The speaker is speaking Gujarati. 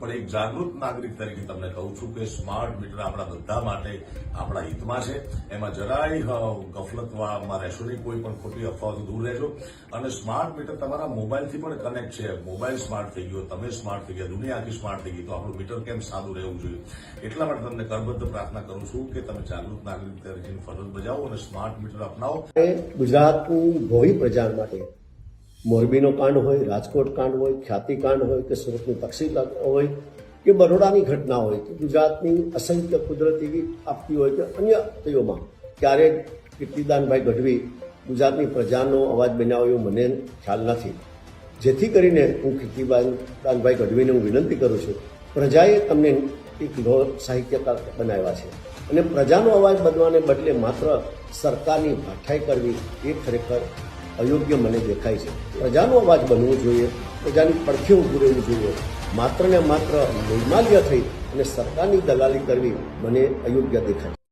પણ એક જાગૃત નાગરિક તરીકે તમને કહું છું કે સ્માર્ટ મીટર આપણા બધા માટે આપણા હિતમાં છે. એમાં જરાય ગફલતમાં રહેશો નહીં, કોઈ પણ ખોટી અફવાઓથી દૂર રહેજો. અને સ્માર્ટ મીટર તમારા મોબાઈલથી પણ કનેક્ટ છે. મોબાઈલ સ્માર્ટ થઈ ગયો, તમે સ્માર્ટ થઈ ગયા, દુનિયા આખી સ્માર્ટ થઈ ગઈ, તો આપણું મીટર કેમ સાદું રહેવું જોઈએ? એટલા માટે તમને કરબદ્ધ પ્રાર્થના કરું છું કે તમે જાગૃત નાગરિક તરીકે ફરજ બજાવો અને સ્માર્ટ મીટર અપનાવો. ગુજરાતની ભોળી પ્રજા માટે મોરબીનો કાંડ હોય, રાજકોટ કાંડ હોય, ખ્યાતિ કાંડ હોય કે સુરતની તકસીર હોય કે બરોડાની ઘટના હોય કે ગુજરાતની અસંખ્ય કુદરતી આપતી હોય કે અન્ય આપત્તિઓમાં ક્યારેક કીર્તિદાનભાઈ ગઢવી ગુજરાતની પ્રજાનો અવાજ બનાવ્યો એવું મને ખ્યાલ નથી. જેથી કરીને હું કીર્તિદાનભાઈ ગઢવીને હું વિનંતી કરું છું, પ્રજાએ તમને એક સાહિત્યકાર બનાવ્યા છે અને પ્રજાનો અવાજ બનવાને બદલે માત્ર સરકારની ભાઠાઈ કરવી એ ખરેખર અયોગ્ય મને દેખાય છે. પ્રજાનો અવાજ બનવો જોઈએ, પ્રજાની પડખે ઊભું રહેવું જોઈએ. માત્ર ને માત્ર નિર્માલ્ય થઈ અને સરકારની દલાલી કરવી મને અયોગ્ય દેખાય.